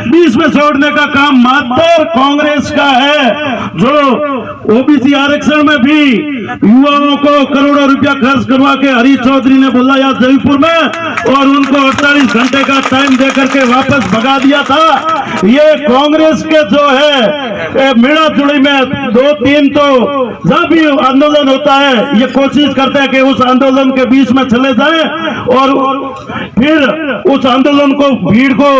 बीच में छोड़ने का काम मात्र कांग्रेस का है, जो ओबीसी आरक्षण में भी युवाओं को करोड़ों रुपया खर्च करवा के हरीश चौधरी ने बुलाया जयपुर में और उनको 48 घंटे का टाइम देकर के वापस भगा दिया था। ये कांग्रेस के जो है मेड़ा चुड़ी में 2-3 तो जब भी आंदोलन होता है ये कोशिश करते हैं कि उस आंदोलन के बीच में चले जाएं और फिर उस आंदोलन को भीड़ को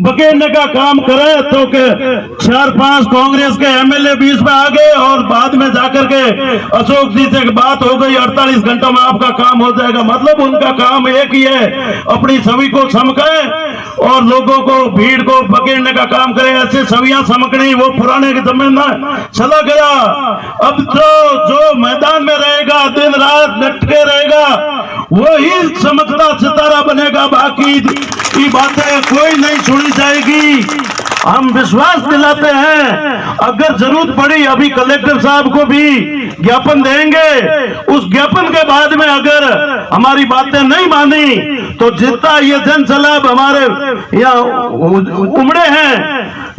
बकेरने का काम करे, तो के 4-5 कांग्रेस के एमएलए बीच में आ गए और बाद में जाकर के अशोक जी से बात हो गई 48 घंटों में आपका काम हो जाएगा। मतलब उनका काम एक ही है, अपनी छवि को चमकाए और लोगों को भीड़ को बकेरने का काम करे। ऐसे छवियां चमकनी वो पुराने के जमाने में चला गया। अब तो जो मैदान में रहेगा दिन रात डटके रहेगा वही चमकता सितारा बनेगा, बाकी की बातें कोई नहीं सुनी जाएगी। हम विश्वास दिलाते हैं अगर जरूरत पड़ी अभी कलेक्टर साहब को भी ज्ञापन देंगे, उस ज्ञापन के बाद में अगर हमारी बातें नहीं मानी तो जितना ये जन सैलाब हमारे यहाँ उमड़े हैं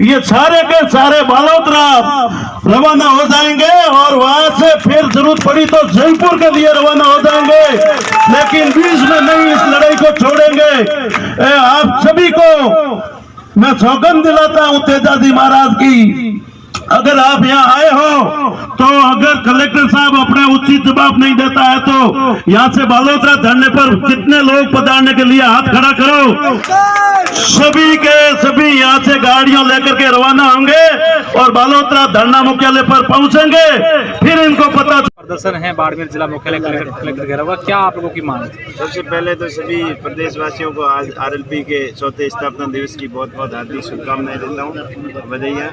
ये सारे के सारे बालोतरा रवाना हो जाएंगे और वहां से फिर जरूरत पड़ी तो जयपुर के लिए रवाना हो जाएंगे, लेकिन बीच में नहीं इस लड़ाई को छोड़ेंगे। आप सभी को मैं सौगंध दिलाता हूं तेजाजी महाराज की, अगर आप यहाँ आए हो तो अगर कलेक्टर साहब अपने उचित जवाब नहीं देता है तो यहाँ से बालोतरा धरने पर कितने लोग पधारने के लिए हाथ खड़ा करो। सभी के सभी यहाँ से गाड़ियों लेकर के रवाना होंगे और बालोतरा धरना मुख्यालय पर पहुंचेंगे। फिर इनको पता प्रदर्शन है बाड़मेर जिला मुख्यालय कलेक्टर घेराव, क्या आप लोगों की मांग है? सबसे पहले तो सभी प्रदेशवासियों को आज आरएलपी के 4थे स्थापना दिवस की बहुत बहुत हार्दिक शुभकामनाएं देता हूँ, बधाइयाँ।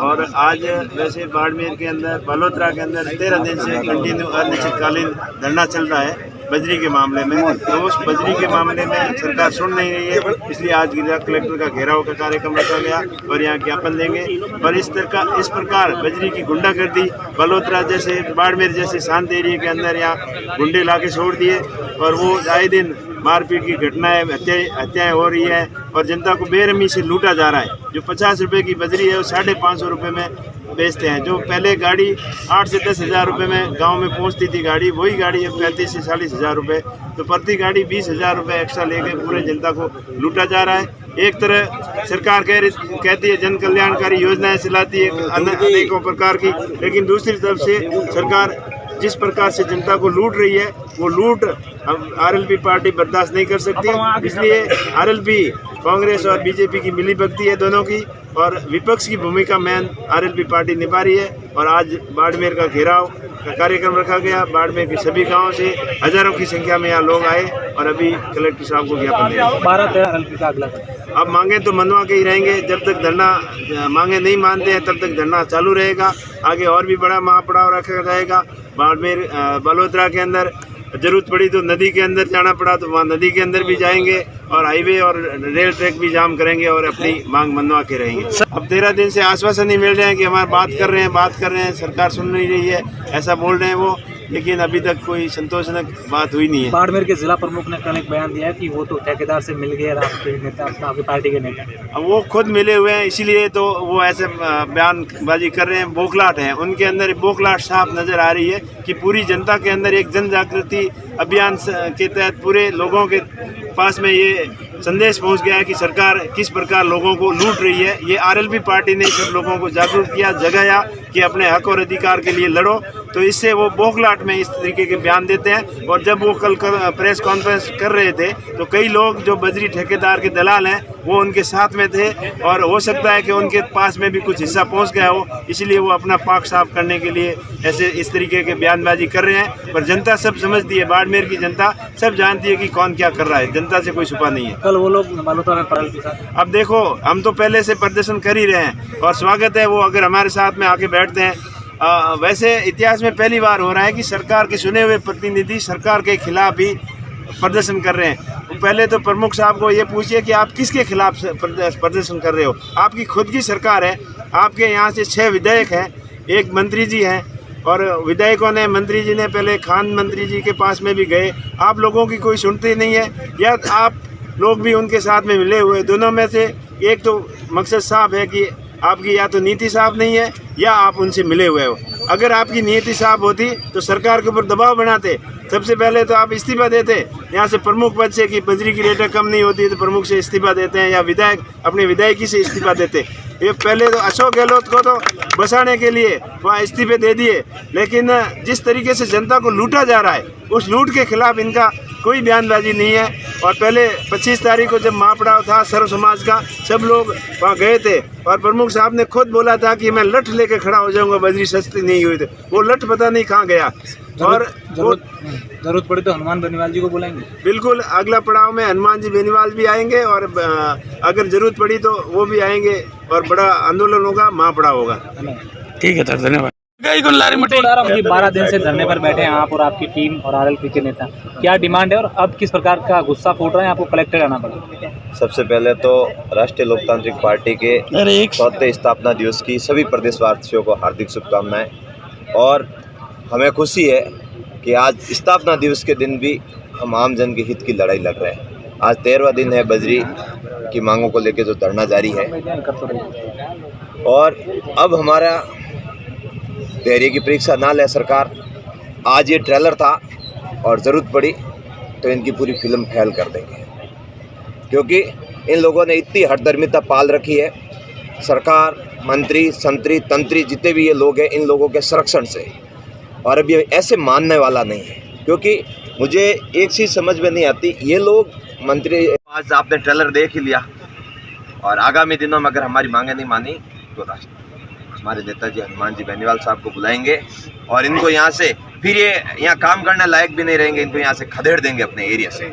और आज वैसे बाड़मेर के अंदर बालोतरा के अंदर 13 दिन से कंटिन्यू अनिश्चितकालीन धरना चल रहा है बजरी के मामले में। तो उस बजरी के मामले में सरकार सुन नहीं रही है, इसलिए आज जिला कलेक्टर का घेराव का कार्यक्रम रखा गया और यहाँ ज्ञापन देंगे। और इस प्रकार बजरी की गुंडागर्दी बालोतरा जैसे बाड़मेर जैसे शांत एरिया के अंदर यहाँ गुंडे ला के छोड़ दिए और वो आए दिन मारपीट की घटनाएं हत्याएं हो रही है और जनता को बेरहमी से लूटा जा रहा है। जो 50 रुपये की बजरी है वो 550 रुपये में बेचते हैं। जो पहले गाड़ी 8 से 10 हज़ार रुपये में गांव में पहुंचती थी गाड़ी, वही गाड़ी अब 35 से 40 हज़ार रुपये, तो प्रति गाड़ी 20 हज़ार रुपये एक्स्ट्रा लेकर पूरे जनता को लूटा जा रहा है। एक तरह सरकार कहती है जन कल्याणकारी योजनाएं चलाती है अनेकों प्रकार की, लेकिन दूसरी तरफ से सरकार जिस प्रकार से जनता को लूट रही है वो लूट आरएलपी पार्टी बर्दाश्त नहीं कर सकती। इसलिए आरएलपी कांग्रेस और बीजेपी की मिलीभगती है दोनों की, और विपक्ष की भूमिका मैन आरएलपी पार्टी निभा रही है। और आज बाड़मेर का घेराव का कार्यक्रम रखा गया। बाड़मेर के सभी गांवों से हजारों की संख्या में यहाँ लोग आए और अभी कलेक्टर साहब को ज्ञापन देंगे। अब मांगे तो मनवा के ही रहेंगे, जब तक धरना मांगे नहीं मानते हैं तब तक धरना चालू रहेगा। आगे और भी बड़ा महापड़ाव रखा जाएगा। बाड़मेर बालोतरा के अंदर जरूरत पड़ी तो नदी के अंदर जाना पड़ा तो वहाँ नदी के अंदर भी जाएंगे और हाईवे और रेल ट्रैक भी जाम करेंगे और अपनी मांग मनवा के रहेंगे। अब 13 दिन से आश्वासन नहीं मिल रहे हैं कि हमारे बात कर रहे हैं, सरकार सुन नहीं रही है, ऐसा बोल रहे हैं वो, लेकिन अभी तक कोई संतोषजनक बात हुई नहीं है। बाड़मेर के जिला प्रमुख ने कल एक बयान दिया है कि वो तो ठेकेदार से मिल गए आपके नेता, आपकी पार्टी के नेता। अब वो खुद मिले हुए हैं, इसीलिए तो वो ऐसे बयानबाजी कर रहे हैं, बौखलाहट है उनके अंदर। बौखलाहट साफ नजर आ रही है कि पूरी जनता के अंदर एक जन जागृति अभियान के तहत पूरे लोगों के पास में ये संदेश पहुंच गया है कि सरकार किस प्रकार लोगों को लूट रही है। ये आरएलपी पार्टी ने सब लोगों को जागरूक किया, जगाया कि अपने हक और अधिकार के लिए लड़ो। तो इससे वो बौखलाहट में इस तरीके के बयान देते हैं। और जब वो कल प्रेस कॉन्फ्रेंस कर रहे थे तो कई लोग जो बजरी ठेकेदार के दलाल हैं वो उनके साथ में थे और हो सकता है कि उनके पास में भी कुछ हिस्सा पहुंच गया हो, इसलिए वो अपना पाक साफ करने के लिए ऐसे इस तरीके के बयानबाजी कर रहे हैं। पर जनता सब समझती है, बाड़मेर की जनता सब जानती है कि कौन क्या कर रहा है, जनता से कोई छुपा नहीं है। कल वो लोग अब देखो हम तो पहले से प्रदर्शन कर ही रहे हैं और स्वागत है वो अगर हमारे साथ में आके बैठते हैं। वैसे इतिहास में पहली बार हो रहा है कि सरकार के चुने हुए प्रतिनिधि सरकार के खिलाफ ही प्रदर्शन कर रहे हैं। पहले तो प्रमुख साहब को ये पूछिए कि आप किसके खिलाफ प्रदर्शन कर रहे हो। आपकी खुद की सरकार है, आपके यहाँ से 6 विधायक हैं, 1 मंत्री जी हैं और विधायकों ने मंत्री जी ने पहले खान मंत्री जी के पास में भी गए। आप लोगों की कोई सुनती नहीं है, या आप लोग भी उनके साथ में मिले हुए। दोनों में से एक तो मकसद साफ है कि आपकी या तो नीति साफ नहीं है या आप उनसे मिले हुए हो। अगर आपकी नीति साफ होती तो सरकार के ऊपर दबाव बनाते। सबसे पहले तो आप इस्तीफा देते यहाँ से प्रमुख पद से, कि बजरी की रेटें कम नहीं होती तो प्रमुख से इस्तीफा देते हैं, या विधायक अपने विधायकी से इस्तीफा देते। ये पहले तो अशोक गहलोत को तो बसाने के लिए वहाँ इस्तीफे दे दिए, लेकिन जिस तरीके से जनता को लूटा जा रहा है उस लूट के खिलाफ इनका कोई बयानबाजी नहीं है। और पहले 25 तारीख को जब महापड़ाव था सर्व समाज का, सब लोग वहाँ गए थे और प्रमुख साहब ने खुद बोला था कि मैं लठ लेके खड़ा हो जाऊंगा बजरी सस्ती नहीं हुई। तो वो लठ पता नहीं कहाँ गया। और जरूरत पड़ी तो हनुमान बेनीवाल जी को बुलाएंगे। बिल्कुल, अगला पड़ाव में हनुमान जी बेनीवाल भी आएंगे और अगर जरूरत पड़ी तो वो भी आएंगे और बड़ा आंदोलन होगा, महापड़ाव होगा। ठीक है सर, धन्यवाद। 12 दिन से धरने पर बैठे हैं आप और आपकी टीम और आरएलपी के नेता, क्या डिमांड है और अब किस प्रकार का गुस्सा फूट रहा है, आपको कलेक्टर आना पड़ा? सबसे पहले तो राष्ट्रीय लोकतांत्रिक पार्टी के 74वें स्थापना दिवस की सभी प्रदेशवासियों को हार्दिक शुभकामनाएं। और हमें खुशी है कि आज स्थापना दिवस के दिन भी हम आम जन के हित की लड़ाई लड़ रहे हैं। आज 13वां दिन है बजरी की मांगों को लेकर जो धरना जारी है, और अब हमारा धैर्य की परीक्षा ना ले सरकार। आज ये ट्रेलर था और ज़रूरत पड़ी तो इनकी पूरी फिल्म फेल कर देंगे, क्योंकि इन लोगों ने इतनी हठधर्मिता पाल रखी है। सरकार, मंत्री, संतरी, तंत्री जितने भी ये लोग हैं, इन लोगों के संरक्षण से। और अब ये ऐसे मानने वाला नहीं है, क्योंकि मुझे एक चीज़ समझ में नहीं आती, ये लोग मंत्री, आज आपने ट्रेलर देख ही लिया, और आगामी दिनों में अगर हमारी मांगें नहीं मानी तो हमारे नेताजी हनुमान जी बेनीवाल साहब को बुलाएंगे और इनको यहाँ से फिर ये यहाँ काम करने लायक भी नहीं रहेंगे, इनको यहाँ से खदेड़ देंगे अपने एरिया से।